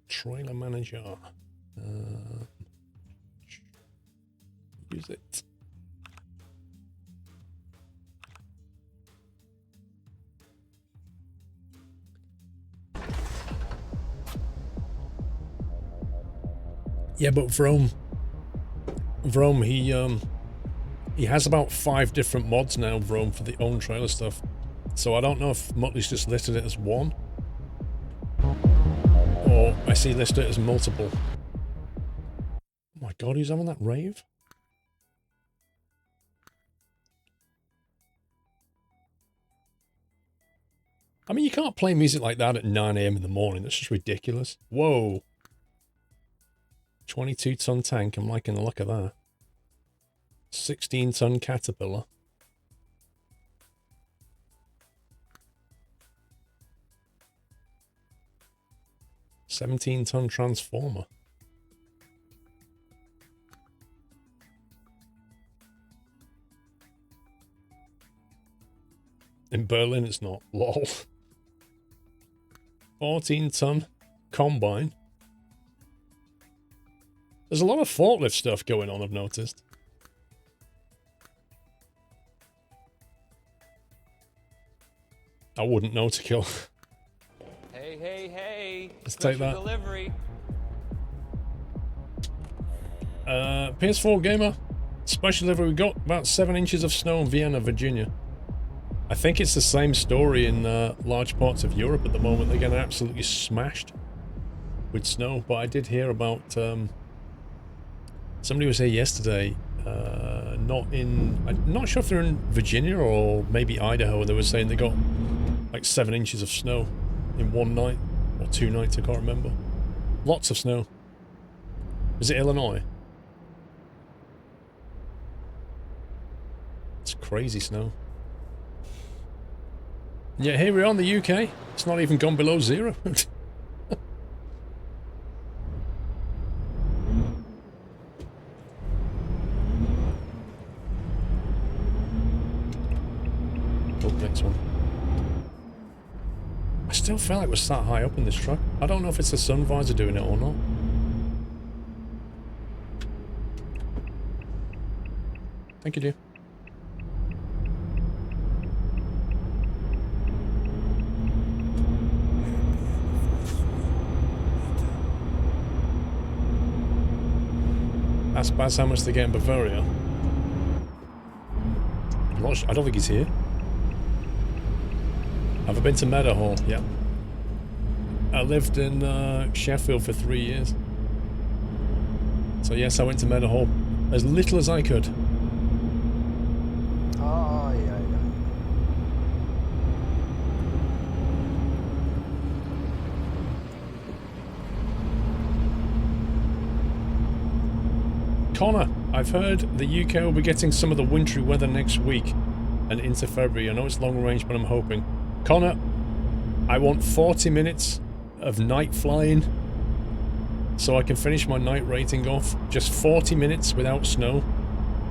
Trailer manager. Use it. Yeah, but Vrome, he has about 5 different mods now, Vrome, for the own trailer stuff. So I don't know if Muttley's just listed it as one, or I see listed it as multiple. Oh my god, who's having that rave? I mean, you can't play music like that at 9 AM in the morning. That's just ridiculous. Whoa. 22-ton tank, I'm liking the look of that. 16-ton Caterpillar. $17-ton Transformer. In Berlin, it's not. Lol. 14-ton Combine. There's a lot of forklift stuff going on, I've noticed. I wouldn't know to kill. Hey, hey, hey. Let's take that. Delivery. PS4 Gamer. Special delivery. We got about 7 inches of snow in Vienna, Virginia. I think it's the same story in large parts of Europe at the moment. They're getting absolutely smashed with snow. But I did hear about... somebody was here yesterday, I'm not sure if they're in Virginia or maybe Idaho, and they were saying they got like 7 inches of snow in one night, or 2 nights, I can't remember. Lots of snow. Is it Illinois? It's crazy snow. Yeah, here we are in the UK. It's not even gone below 0. Next one. I still feel like we're sat high up in this truck. I don't know if it's the sun visor doing it or not. Thank you, dear. Ask Baz how much they get in Bavaria. I don't think he's here. Have I been to Meadowhall? Yeah. I lived in Sheffield for 3 years. So yes, I went to Meadowhall as little as I could. Oh, yeah. Connor, I've heard the UK will be getting some of the wintry weather next week and into February. I know it's long range, but I'm hoping. Connor, I want 40 minutes of night flying so I can finish my night rating off. Just 40 minutes without snow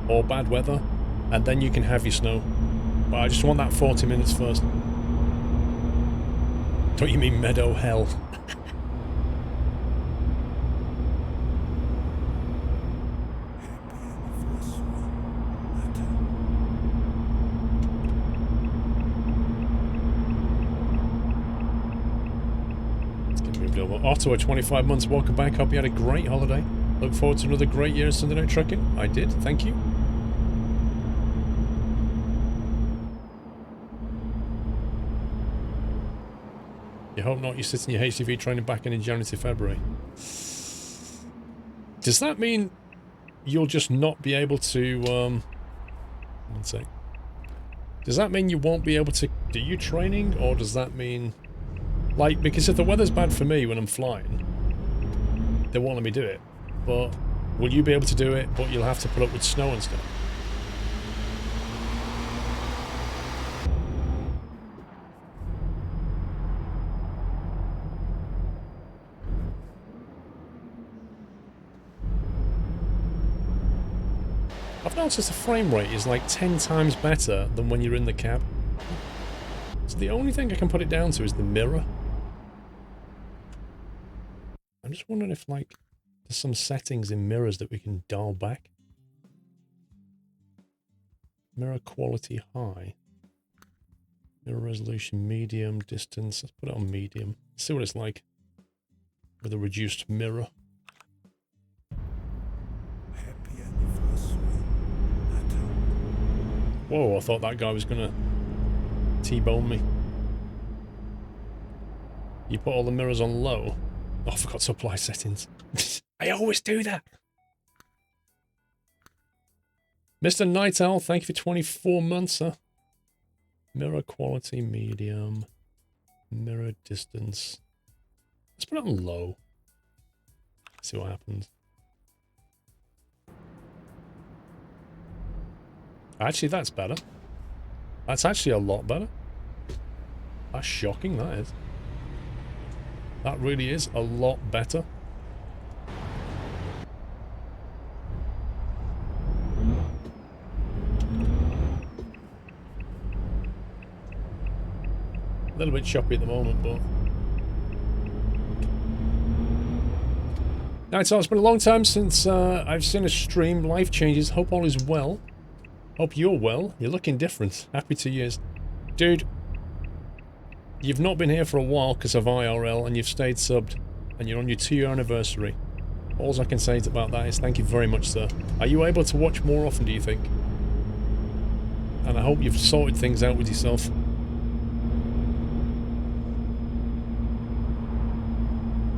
or bad weather, and then you can have your snow. But I just want that 40 minutes first. Don't you mean meadow hell? Otto, 25 months, welcome back. Hope you had a great holiday. Look forward to another great year of Sunday Night Trucking. I did, thank you. You hope not, you're sitting your HCV training back in January to February. Does that mean you'll just not be able to, one sec. Does that mean you won't be able to do your training, or does that mean... Like, because if the weather's bad for me when I'm flying, they won't let me do it. But will you be able to do it, but you'll have to put up with snow and stuff? I've noticed the frame rate is like 10 times better than when you're in the cab. So the only thing I can put it down to is the mirror. just wondering if, like, there's some settings in mirrors that we can dial back. Mirror quality high. Mirror resolution medium. Distance. Let's put it on medium. See what it's like with a reduced mirror. Happy anniversary, Nata. Whoa, I thought that guy was gonna T-bone me. You put all the mirrors on low. Oh, I forgot to apply settings. I always do that. Mr. Night Owl, thank you for 24 months, sir. Mirror quality medium. Mirror distance. Let's put it on low. See what happens. Actually, that's better. That's actually a lot better. That's shocking, that is. That really is a lot better. A little bit choppy at the moment, but... Night Owl, it's been a long time since I've seen a stream. Life changes. Hope all is well. Hope you're well. You're looking different. Happy 2 years. Dude, you've not been here for a while because of IRL, and you've stayed subbed, and you're on your 2-year anniversary. All I can say about that is thank you very much, sir. Are you able to watch more often, do you think? And I hope you've sorted things out with yourself.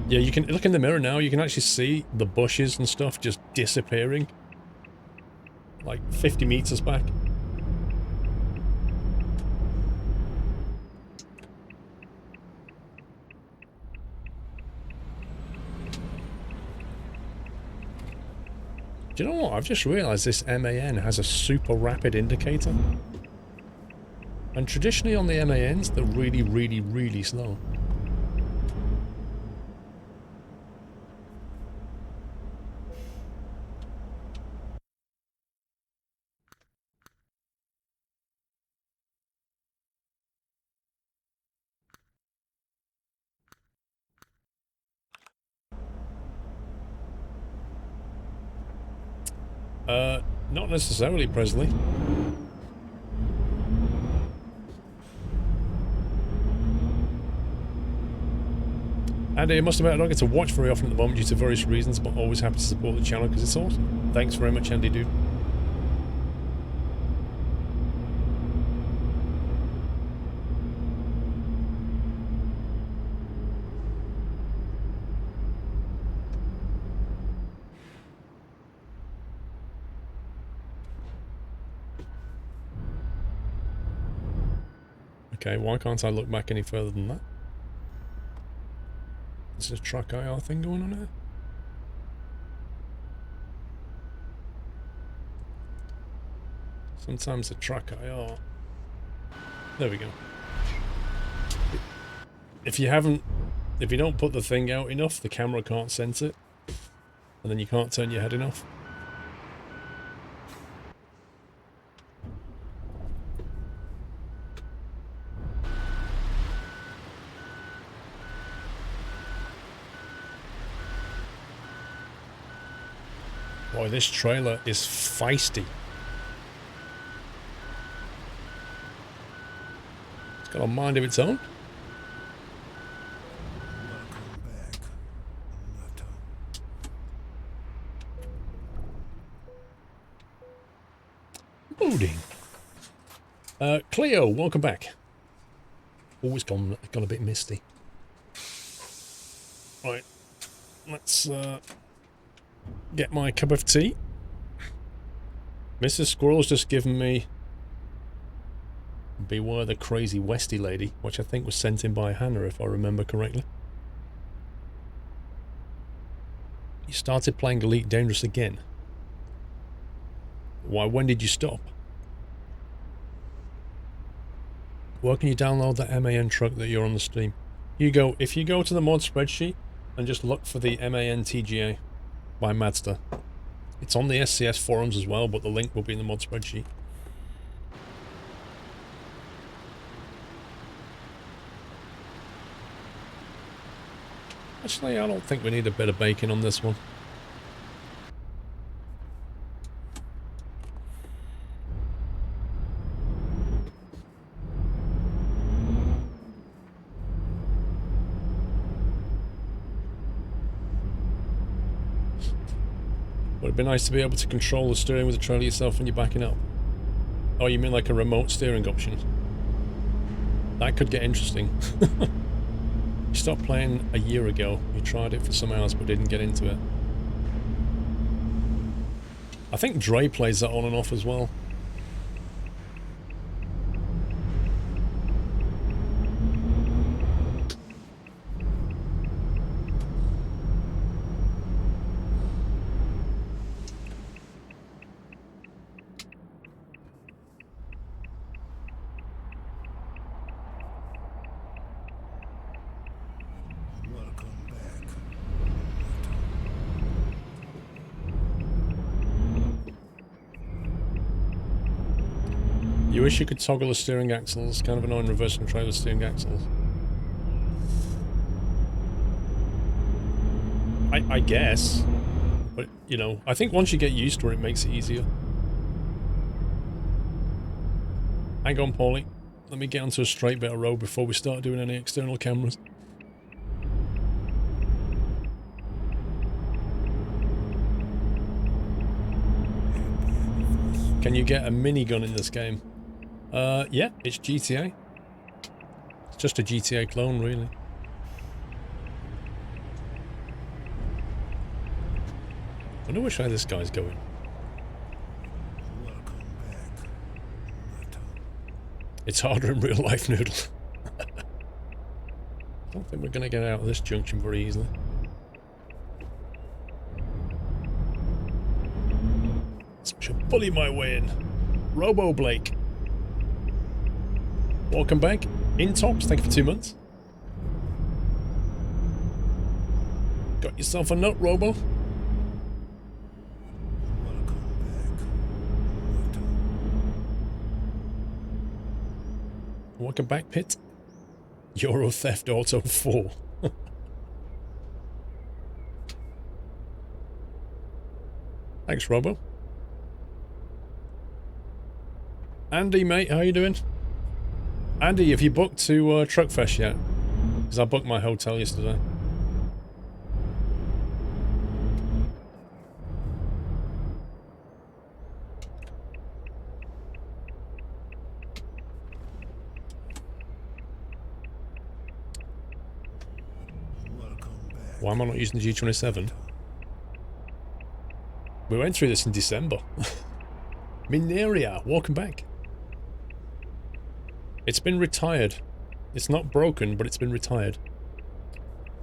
Yeah, you can look in the mirror now, you can actually see the bushes and stuff just disappearing. Like 50 meters back. Do you know what? I've just realised this MAN has a super rapid indicator. And traditionally on the MANs, they're really, really, really slow. Not necessarily, Presley. Andy, I must admit I don't get to watch very often at the moment due to various reasons, but always happy to support the channel because it's awesome. Thanks very much, Andy, dude. Okay, why can't I look back any further than that? Is there a track IR thing going on here? Sometimes the track IR... There we go. If you don't put the thing out enough, the camera can't sense it. And then you can't turn your head enough. Boy, this trailer is feisty. It's got a mind of its own. Welcome back, Nata. Loading. Cleo, welcome back. Oh, it's gone a bit misty. Right, let's get my cup of tea. Mrs. Squirrel's just given me Beware the Crazy Westie Lady, which I think was sent in by Hannah, if I remember correctly. You started playing Elite Dangerous again. Why, when did you stop? Where can you download that MAN truck that you're on the stream? If you go to the mod spreadsheet and just look for the MAN TGA by Madster. It's on the SCS forums as well, but the link will be in the mod spreadsheet. Actually, I don't think we need a bit of bacon on this one. Would it be nice to be able to control the steering with the trailer yourself when you're backing up? Oh, you mean like a remote steering option? That could get interesting. You stopped playing a year ago. You tried it for some hours but didn't get into it. I think Dre plays that on and off as well. Welcome back. You wish you could toggle the steering axles. Kind of annoying reverse control the steering axles. I guess. But, you know, I think once you get used to it, it makes it easier. Hang on, Paulie. Let me get onto a straight bit of road before we start doing any external cameras. Can you get a minigun in this game? Yeah, it's GTA. It's just a GTA clone, really. I wonder which way this guy's going. Welcome back. It's harder in real life, Noodle. I don't think we're going to get out of this junction very easily. So I should bully my way in. Robo Blake. Welcome back. Intox, thank you for 2 months. Got yourself a nut, Robo. Welcome back, Pit. Euro Theft Auto 4. Thanks, Robo. Andy, mate, how you doing? Andy, have you booked to Truckfest yet? Because I booked my hotel yesterday. Why am I not using the G27? We went through this in December. Mineria, welcome back. It's been retired. It's not broken, but it's been retired.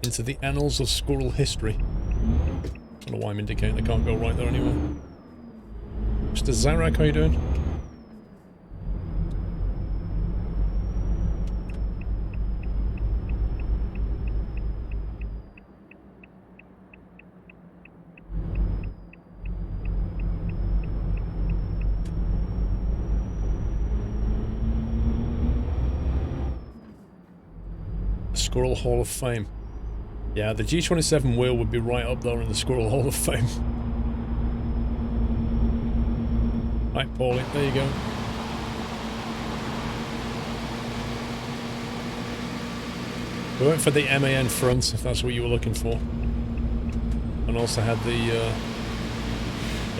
Into the annals of squirrel history. I don't know why I'm indicating I can't go right there anyway. Mr. Zarak, how you doing? Squirrel Hall of Fame. Yeah, the G27 wheel would be right up there in the Squirrel Hall of Fame. Right, Paulie, there you go. We went for the MAN front, if that's what you were looking for. And also had the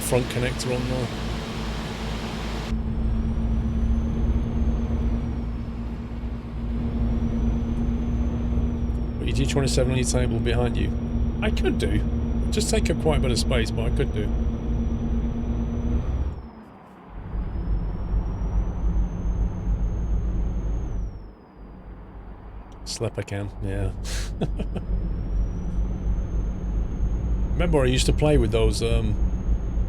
front connector on there. G27 on your table behind you. I could do. Just take up quite a bit of space, but I could do. Slip I can, yeah. Remember I used to play with those, I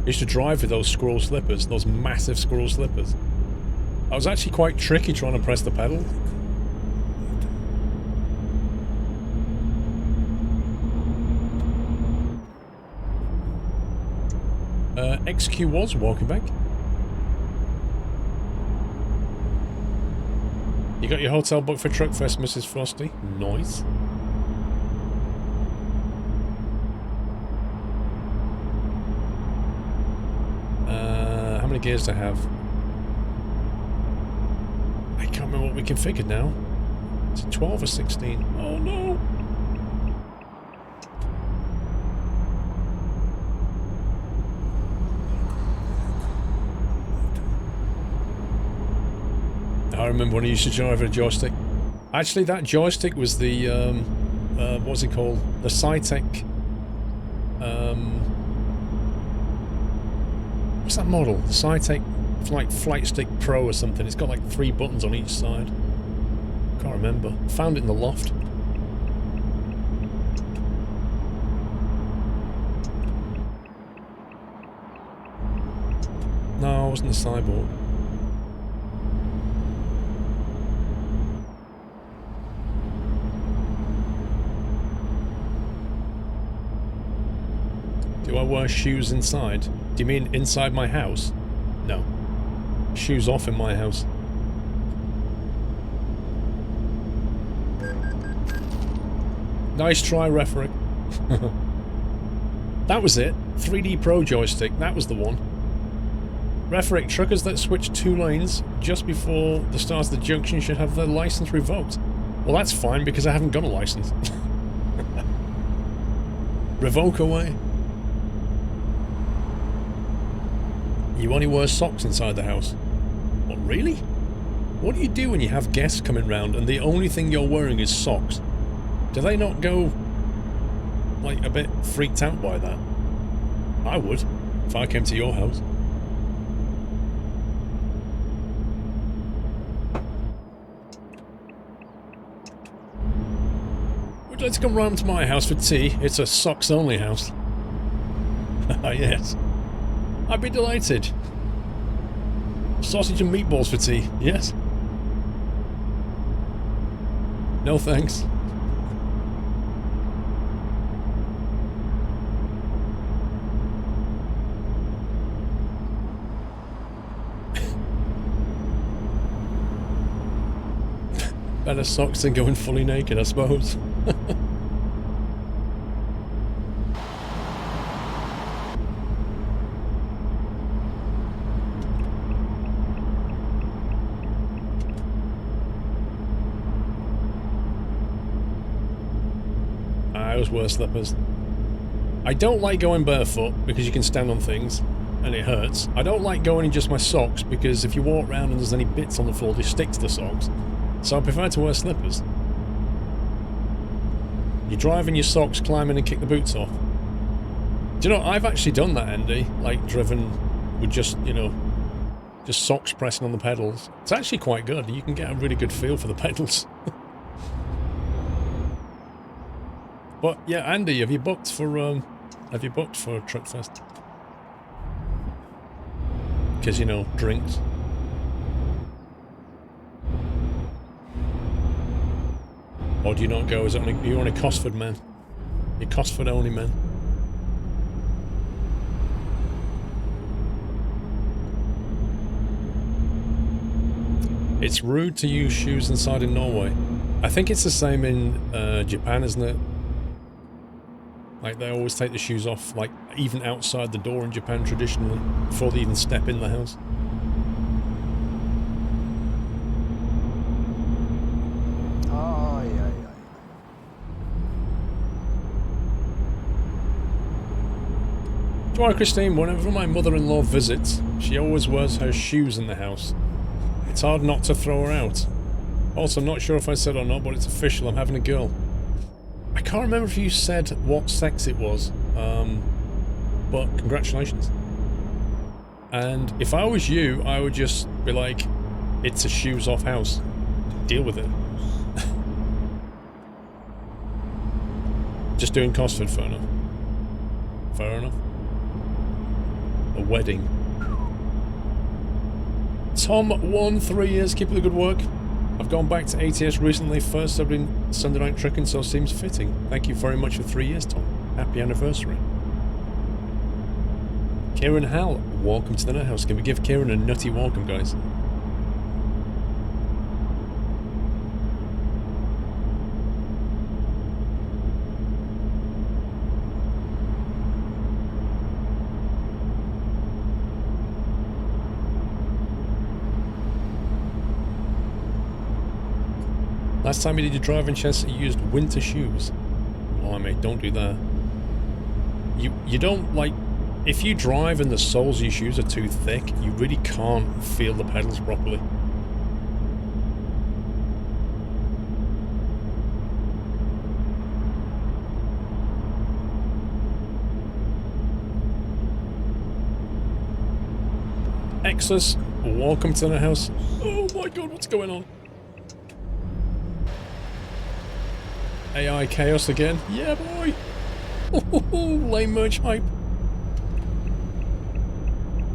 used to drive with those squirrel slippers, those massive squirrel slippers. I was actually quite tricky trying to press the pedal. XQ was, welcome back. You got your hotel booked for Truckfest, Mrs. Frosty? Nice. many gears to have. I can't remember what we configured now. Is it 12 or 16? Oh no! I remember when I used to drive a joystick. Actually, that joystick was the, what's it called? The Cytec, what's that model? The Cytec, like, Flight Stick Pro or something. It's got like 3 buttons on each side. Can't remember. Found it in the loft. No, it wasn't a Cyborg. Do I wear shoes inside? Do you mean inside my house? No. Shoes off in my house. Nice try, referee. That was it. 3D Pro joystick. That was the one. Referee, truckers that switch 2 lanes just before the start of the junction should have their license revoked. Well, that's fine because I haven't got a license. Revoke away. You only wear socks inside the house. What, really? What do you do when you have guests coming round and the only thing you're wearing is socks? Do they not go, like, a bit freaked out by that? I would, if I came to your house. Would you like to come round to my house for tea? It's a socks-only house. Yes. I'd be delighted. Sausage and meatballs for tea, yes? No thanks. Better socks than going fully naked, I suppose. I always wear slippers. I don't like going barefoot because you can stand on things and it hurts. I don't like going in just my socks because if you walk around and there's any bits on the floor, they stick to the socks. So I prefer to wear slippers. You drive in your socks, climb in and kick the boots off. Do you know, I've actually done that, Andy. Like, driven with just, you know, just socks pressing on the pedals. It's actually quite good. You can get a really good feel for the pedals. But, yeah, Andy, have you booked for Truck Fest? Because, you know, drinks. Or do you not go? Is it only, you're only Cosford men? You're Cosford only men? It's rude to use shoes inside in Norway. I think it's the same in Japan, isn't it? Like, they always take the shoes off, like, even outside the door in Japan traditionally, before they even step in the house. Tomorrow, Christine, whenever my mother-in-law visits, she always wears her shoes in the house. It's hard not to throw her out. Also, I'm not sure if I said or not, but it's official, I'm having a girl. I can't remember if you said what sex it was, but congratulations. And if I was you, I would just be like, it's a shoes-off house. Deal with it. Just doing Cosford, fair enough. Fair enough. A wedding. Tom, 3 years, keep up the good work. I've gone back to ATS recently, first Sunday night trucking, so it seems fitting. Thank you very much for 3 years, Tom. Happy anniversary. Kieran Hal, welcome to the Nut House. Can we give Kieran a nutty welcome, guys? Last time you did your driving test, you used winter shoes. Oh, mate, don't do that. You don't, like... If you drive and the soles of your shoes are too thick, you really can't feel the pedals properly. Exus, welcome to the house. Oh my god, what's going on? AI chaos again? Yeah, boy! Oh, lame merch hype.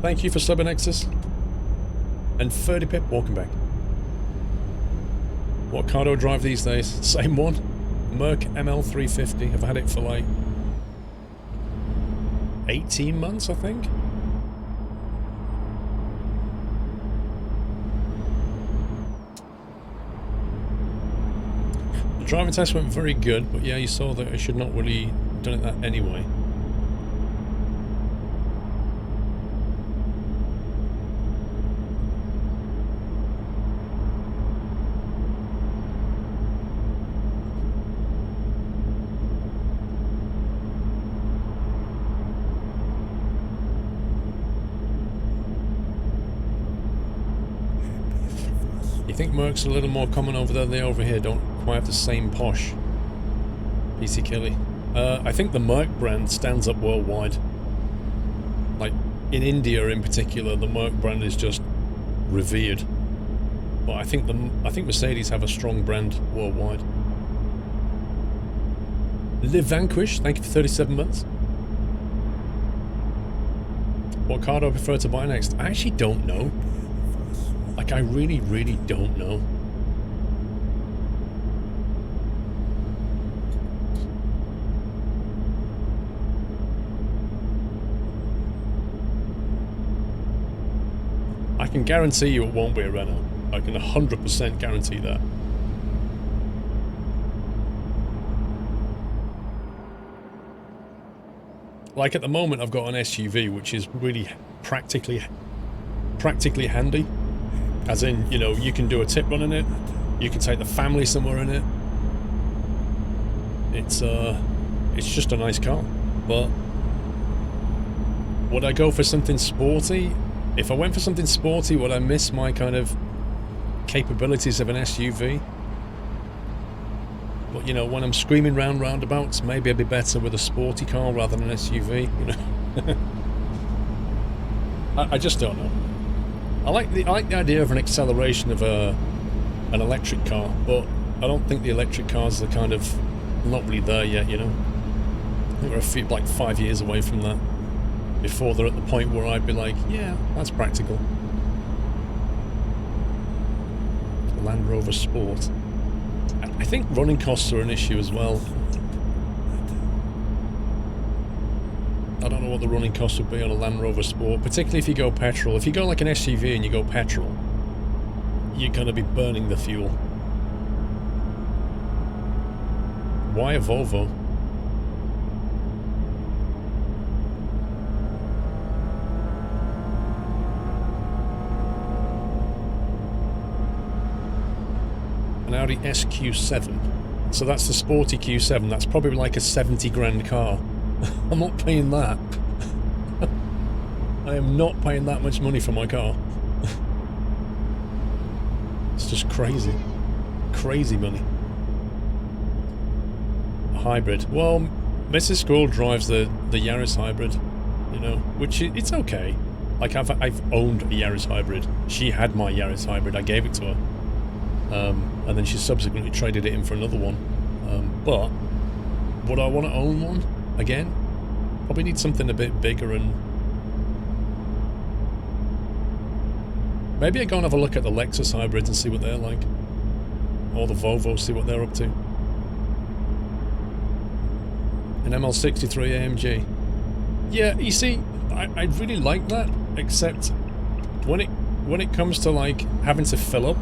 Thank you for subbing, Exus. And 30 Pip, welcome back. What car do I drive these days? Same one. Merc ML350. I've had it for like 18 months, I think. The driving test went very good, but yeah, you saw that I should not really done it that anyway. You think Mercs are a little more common over there than they over here, don't quite have the same posh. PC Killy. I think the Merc brand stands up worldwide. Like, in India in particular, the Merc brand is just revered. But I think Mercedes have a strong brand worldwide. Live Vanquish, thank you for 37 months. What car do I prefer to buy next? I actually don't know. Like, I really, really don't know. I can guarantee you it won't be a Renault. I can 100% guarantee that. Like, at the moment I've got an SUV which is really practically handy. As in, you know, you can do a tip run in it, you can take the family somewhere in it. It's just a nice car. But would I go for something sporty? If I went for something sporty, would I miss my kind of capabilities of an SUV? But, you know, when I'm screaming round roundabouts, maybe I'd be better with a sporty car rather than an SUV, you know? I just don't know. I like the idea of an acceleration of an electric car, but I don't think the electric cars are kind of not really there yet, you know? I think we're like 5 years away from that, before they're at the point where I'd be like, yeah, that's practical. Land Rover Sport. I think running costs are an issue as well. I don't know what the running costs would be on a Land Rover Sport, particularly if you go petrol. If you go like an SUV and you go petrol, you're going to be burning the fuel. Why a Volvo? An Audi SQ7. So that's the sporty Q7. That's probably like a 70 grand car. I'm not paying that. I am not paying that much money for my car. It's just crazy. Crazy money. A hybrid. Well, Mrs. Squirrel drives the Yaris hybrid, you know, which it's okay. Like, I've owned a Yaris hybrid. She had my Yaris hybrid. I gave it to her. And then she subsequently traded it in for another one. But would I want to own one again? Probably need something a bit bigger, and maybe I go and have a look at the Lexus hybrids and see what they're like, or the Volvo, see what they're up to. An ML63 AMG. Yeah, you see, I really like that, except when it comes to like having to fill up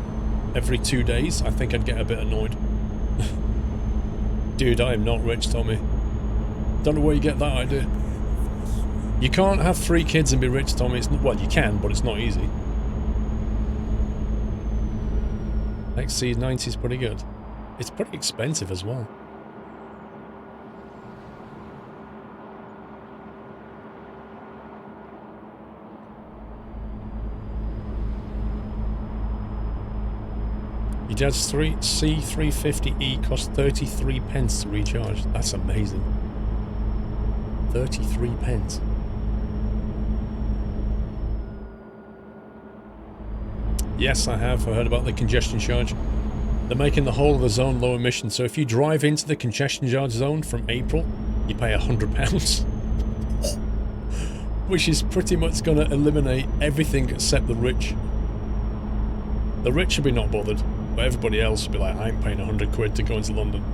every 2 days, I think I'd get a bit annoyed. Dude, I am not rich, Tommy. Don't know where you get that idea. You can't have 3 kids and be rich, Tommy. Well, you can, but it's not easy. XC90 is pretty good. It's pretty expensive as well. Your dad's C350E costs 33 pence to recharge. That's amazing. 33 pence. Yes, I have. I heard about the congestion charge. They're making the whole of the zone low emission, so if you drive into the congestion charge zone from April, you pay £100. Which is pretty much going to eliminate everything except the rich. The rich should be not bothered, but everybody else should be like, I ain't paying 100 quid to go into London.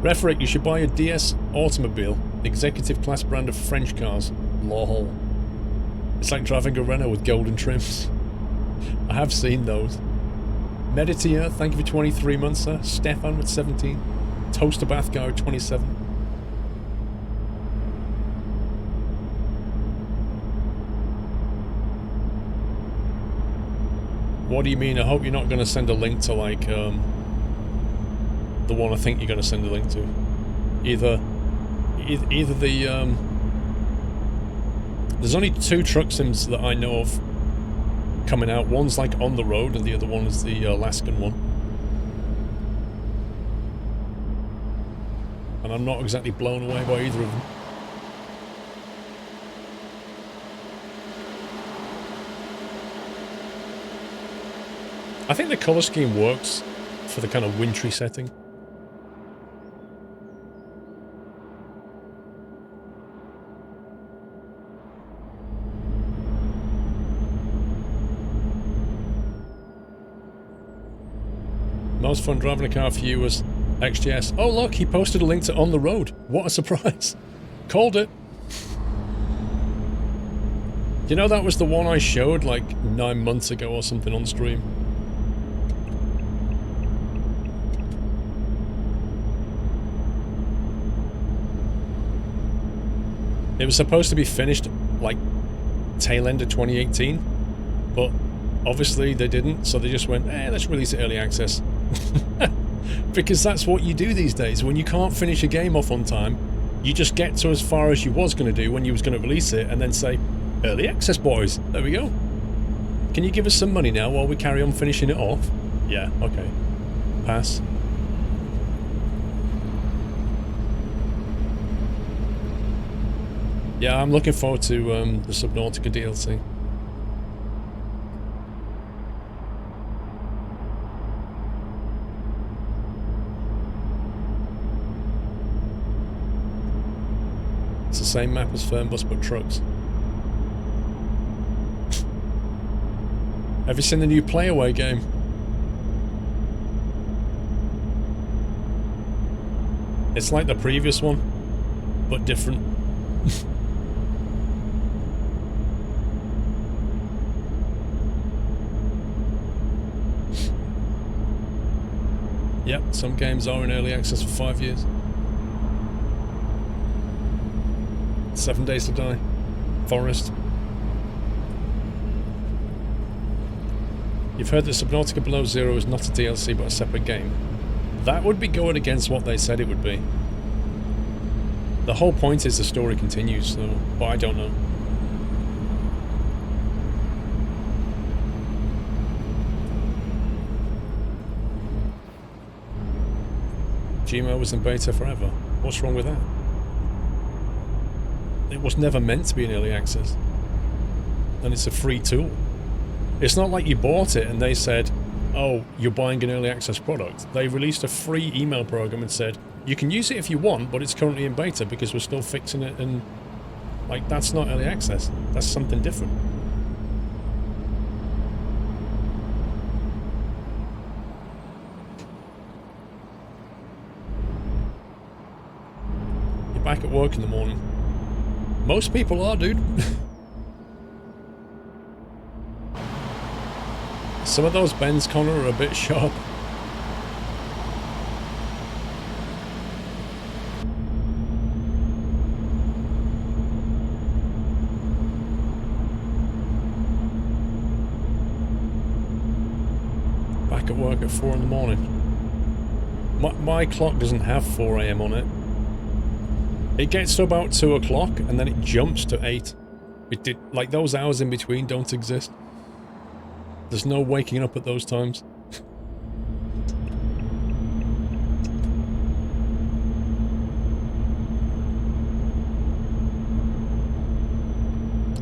Refrick, you should buy a DS Automobile, the executive class brand of French cars. Lol. It's like driving a Renault with golden trims. I have seen those. Meditier, thank you for 23 months, sir. Stefan with 17. Toaster Bath Guy with 27. What do you mean? I hope you're not going to send a link to, like, the one I think you're going to send a link to. Either the, there's only 2 truck sims that I know of coming out. One's, like, on the road, and the other one is the Alaskan one. And I'm not exactly blown away by either of them. I think the colour scheme works for the kind of wintry setting. Most fun driving a car for you was XGS. Oh look, he posted a link to On the Road. What a surprise. Called it. You know, that was the one I showed like 9 months ago or something on stream. It was supposed to be finished like tail end of 2018, but obviously they didn't, so they just went, let's release it early access. Because that's what you do these days. When you can't finish a game off on time, you just get to as far as you was going to do when you was going to release it and then say, early access boys, there we go. Can you give us some money now while we carry on finishing it off? Yeah, okay. Pass. Yeah, I'm looking forward to the Subnautica DLC. It's the same map as Fernbus but trucks. Have you seen the new Playaway game? It's like the previous one, but different. Yep, some games are in early access for 5 years. 7 Days to Die. Forest. You've heard that Subnautica Below Zero is not a DLC but a separate game. That would be going against what they said it would be. The whole point is the story continues, so, but I don't know. Gmail was in beta forever. What's wrong with that? It was never meant to be in early access. And it's a free tool. It's not like you bought it and they said, oh, you're buying an early access product. They released a free email program and said, you can use it if you want, but it's currently in beta because we're still fixing it, and like, that's not early access. That's something different. You're back at work in the morning. Most people are, dude. Some of those bends, Connor, are a bit sharp. Back back at work at 4 in the morning. My clock doesn't have 4 AM on it. It gets to about 2 o'clock and then it jumps to 8. It did, like, those hours in between don't exist. There's no waking up at those times.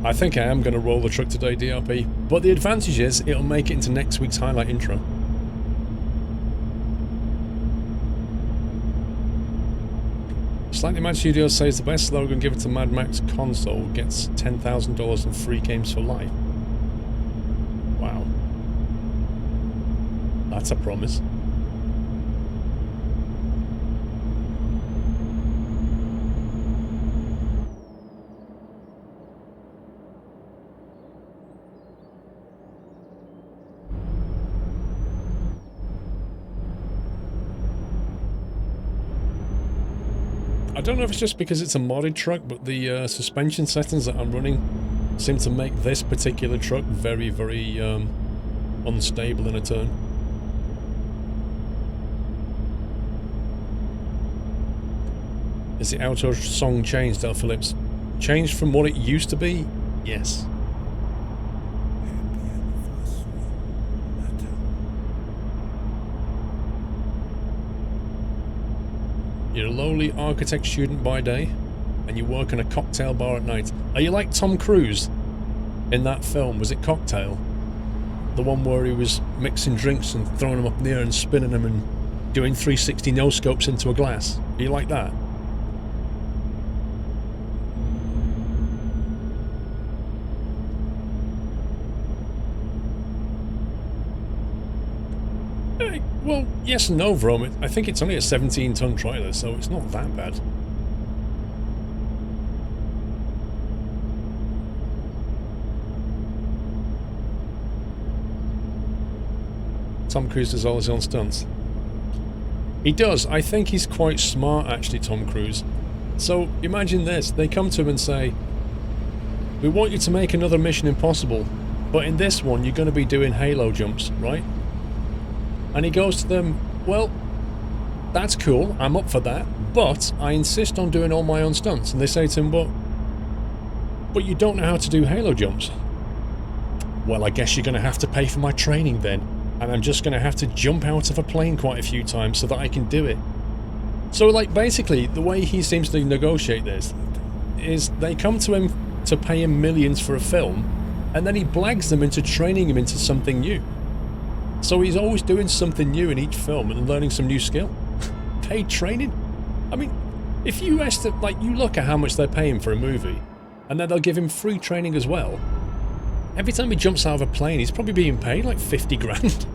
I think I am going to roll the truck today, DRP, but the advantage is it'll make it into next week's highlight intro. Slightly Mad Studios says the best slogan given to Mad Max console gets $10,000 in free games for life. Wow. That's a promise. I don't know if it's just because it's a modded truck, but the suspension settings that I'm running seem to make this particular truck very, very unstable in a turn. Is the outro song changed, Del Phillips? Changed from what it used to be? Yes. You're a lowly architect student by day, and you work in a cocktail bar at night. Are you like Tom Cruise in that film? Was it Cocktail? The one where he was mixing drinks and throwing them up in the air and spinning them and doing 360 no-scopes into a glass. Are you like that? Well, yes and no, Vrom. I think it's only a 17-ton trailer, so it's not that bad. Tom Cruise does all his own stunts. He does. I think he's quite smart, actually, Tom Cruise. So, imagine this. They come to him and say, we want you to make another Mission Impossible, but in this one, you're going to be doing halo jumps, right? And he goes to them, well, that's cool, I'm up for that, but I insist on doing all my own stunts. And they say to him, but you don't know how to do halo jumps. Well, I guess you're going to have to pay for my training then, and I'm just going to have to jump out of a plane quite a few times so that I can do it. So, like, basically, the way he seems to negotiate this is they come to him to pay him millions for a film, and then he blags them into training him into something new. So he's always doing something new in each film and learning some new skill. Paid training? I mean, if you estimate, like, you look at how much they're paying for a movie, and then they'll give him free training as well. Every time he jumps out of a plane, he's probably being paid like 50 grand.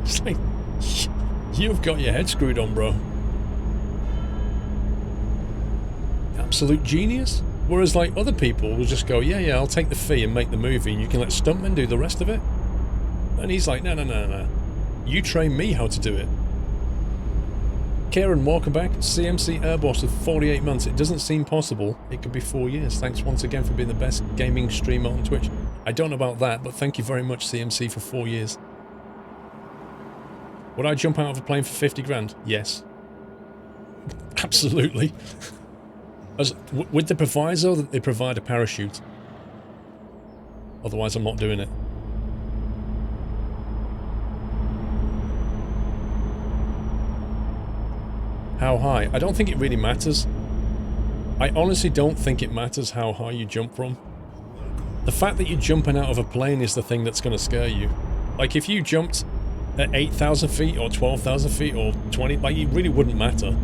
It's like, you've got your head screwed on, bro. Absolute genius. Whereas, like, other people will just go, yeah, I'll take the fee and make the movie, and you can let stuntmen do the rest of it. And he's like, no. You train me how to do it. Kieran, welcome back. CMC Airboss with 48 months. It doesn't seem possible. It could be 4 years. Thanks once again for being the best gaming streamer on Twitch. I don't know about that, but thank you very much, CMC, for 4 years. Would I jump out of a plane for 50 grand? Yes. Absolutely. With the proviso that they provide a parachute. Otherwise, I'm not doing it. How high? I don't think it really matters. I honestly don't think it matters how high you jump from. The fact that you're jumping out of a plane is the thing that's going to scare you. Like, if you jumped at 8,000 feet or 12,000 feet or 20, like, it really wouldn't matter,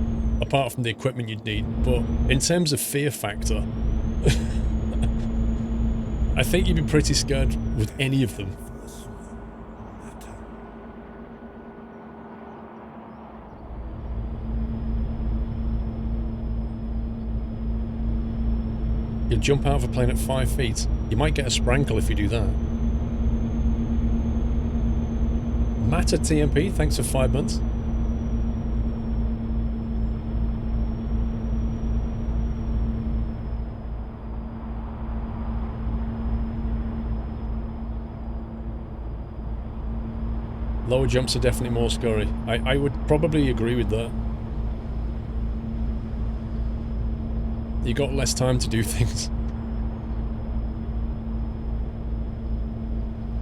apart from the equipment you'd need. But in terms of fear factor, I think you'd be pretty scared with any of them. You'll jump out of a plane at 5 feet. You might get a sprankle if you do that. Matter TMP, thanks for 5 months. lower jumps are definitely more scary. I would probably agree with that. You got less time to do things.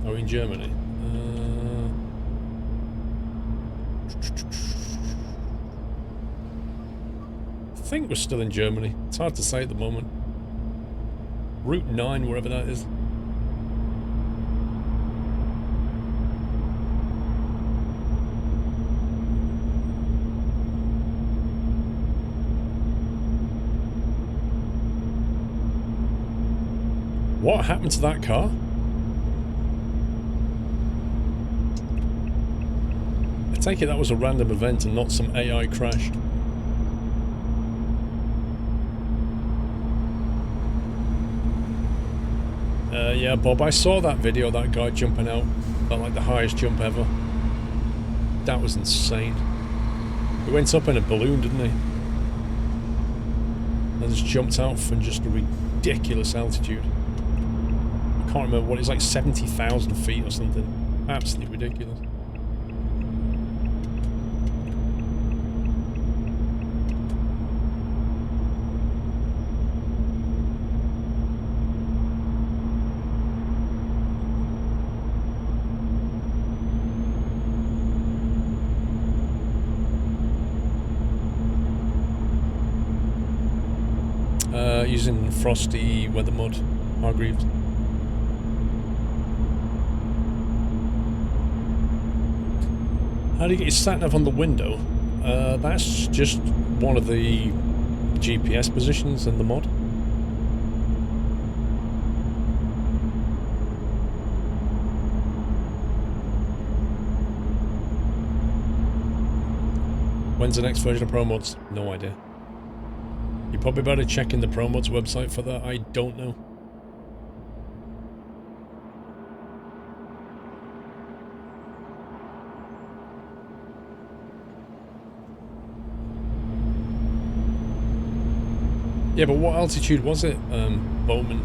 Are we in Germany? I think we're still in Germany. It's hard to say at the moment. Route 9, wherever that is. What happened to that car? I take it that was a random event and not some AI crash. Yeah, Bob, I saw that video of that guy jumping out. Felt like the highest jump ever. That was insane. He went up in a balloon, didn't he? And just jumped out from just a ridiculous altitude. I can't remember what it's like, 70,000 feet or something. Absolutely ridiculous. Using frosty weather mod, Hargreaves. How do you get your sat-nav on the window? That's just one of the GPS positions in the mod. When's the next version of Pro Mods? No idea. You're probably better checking the Pro Mods website for that. I don't know. Yeah, but what altitude was it, Bowman?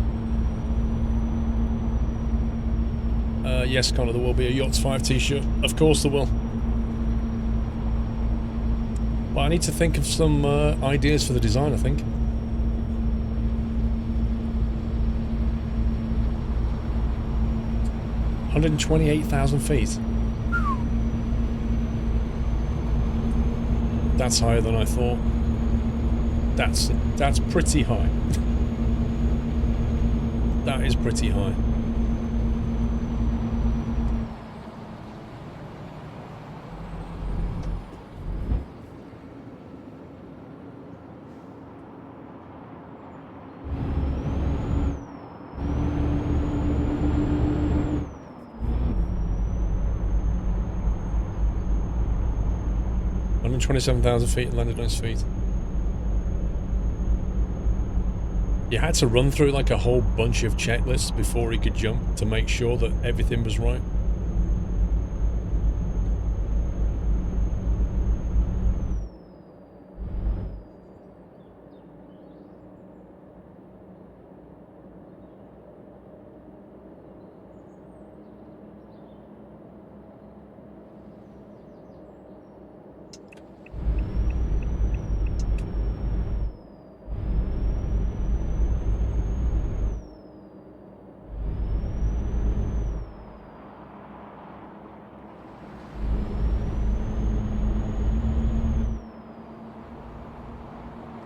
Yes, Connor, there will be a Yachts 5 t-shirt. Of course there will. But I need to think of some ideas for the design, I think. $128,000 feet. That's higher than I thought. That's pretty high. That is pretty high. $127,000 feet and landed on his feet. You had to run through like a whole bunch of checklists before he could jump to make sure that everything was right.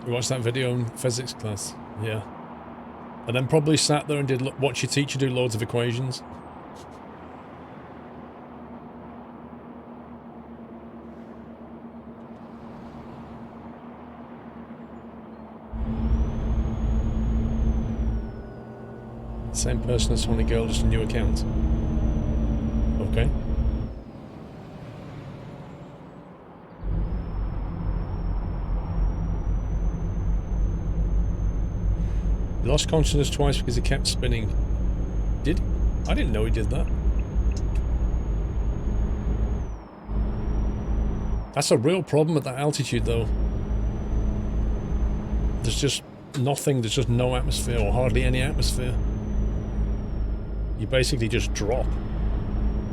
You watched that video in physics class? Yeah. And then probably sat there and did watch your teacher do loads of equations. Same person as Honey Girl, just a new account. Okay. He lost consciousness twice because he kept spinning. Did he? I didn't know he did that. That's a real problem at that altitude, though. There's just nothing, there's just no atmosphere, or hardly any atmosphere. You basically just drop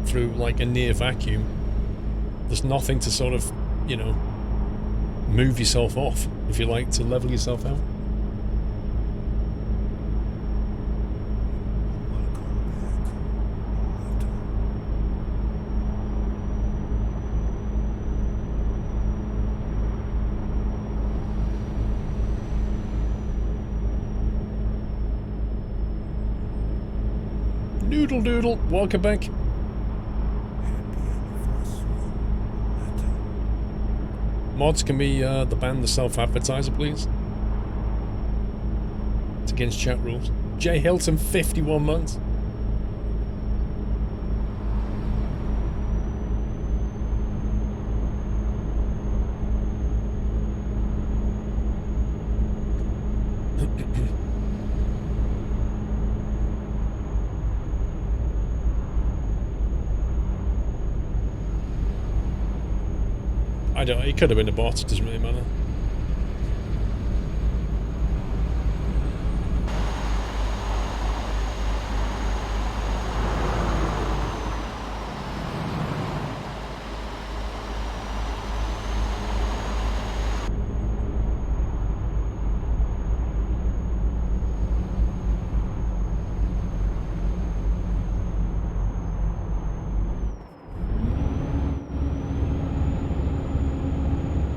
through like a near vacuum. There's nothing to sort of, you know, move yourself off, if you like, to level yourself out. Noodle doodle, welcome back. Mods, can we the ban the self-advertiser, please? It's against chat rules. Jay Hilton, 51 months. I don't know, it could have been a bot, it doesn't really matter.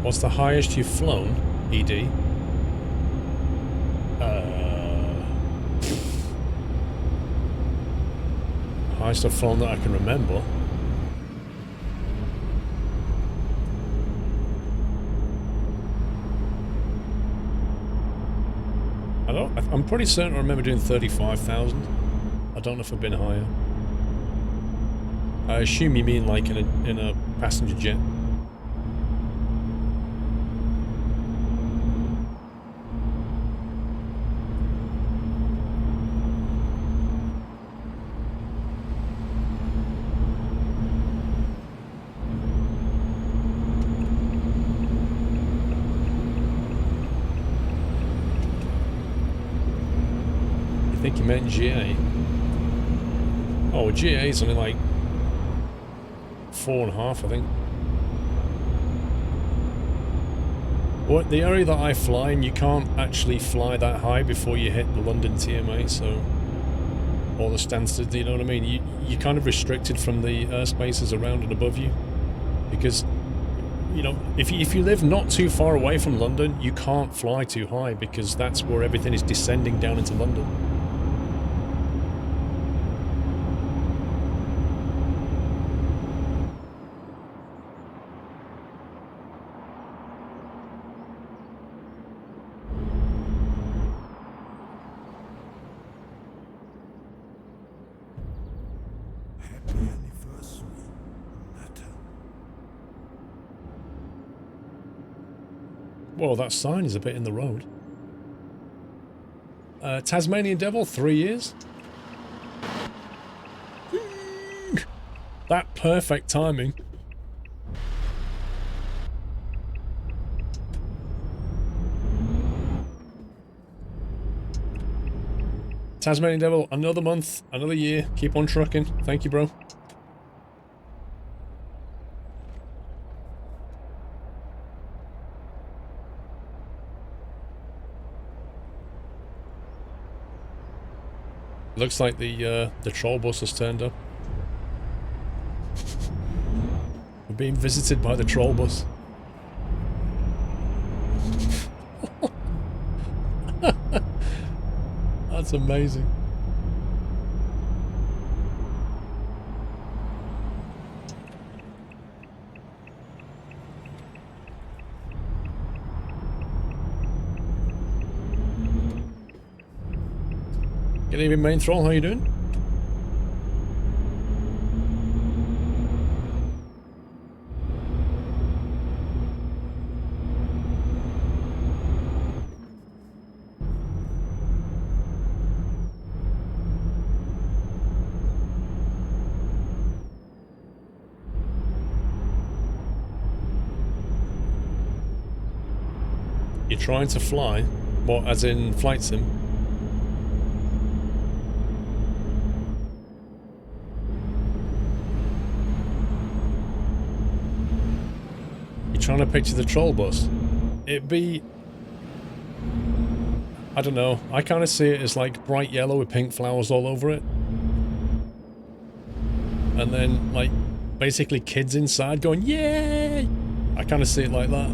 What's the highest you've flown, ED? Highest I've flown that I can remember. I'm pretty certain I remember doing 35,000. I don't know if I've been higher. I assume you mean like in a passenger jet. I think you meant GA. Oh, GA is only like 4.5, I think. Well, the area that I fly in, you can't actually fly that high before you hit the London TMA, so... or the Stansted, you know what I mean? You're kind of restricted from the airspaces around and above you. Because, you know, if you live not too far away from London, you can't fly too high, because that's where everything is descending down into London. Whoa, that sign is a bit in the road. Tasmanian Devil, 3 years. That perfect timing. Tasmanian Devil, another month, another year. Keep on trucking. Thank you, bro. Looks like the troll bus has turned up. We're being visited by the troll bus. That's amazing. Good evening, main troll. How you doing? You're trying to fly? What, as in flight sim? trying to picture the troll bus. It'd be... I don't know. I kind of see it as like bright yellow with pink flowers all over it. And then, like, basically kids inside going, yay! I kind of see it like that.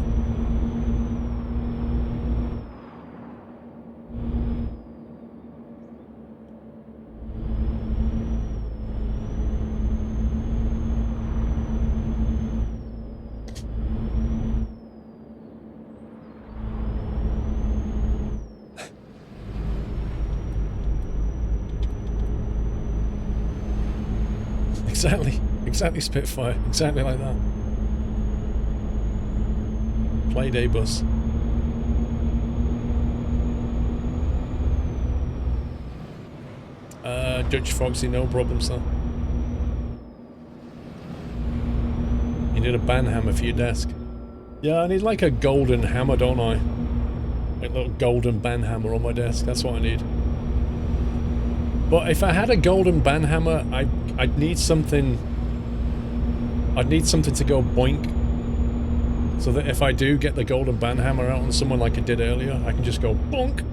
Exactly Spitfire, exactly like that. Playday bus. Dutch Foxy, no problem, sir. You need a band hammer for your desk. Yeah, I need like a golden hammer, don't I? Like a little golden band hammer on my desk, that's what I need. But if I had a golden band hammer, I'd need something... I'd need something to go boink. So that if I do get the golden band hammer out on someone like I did earlier, I can just go bonk.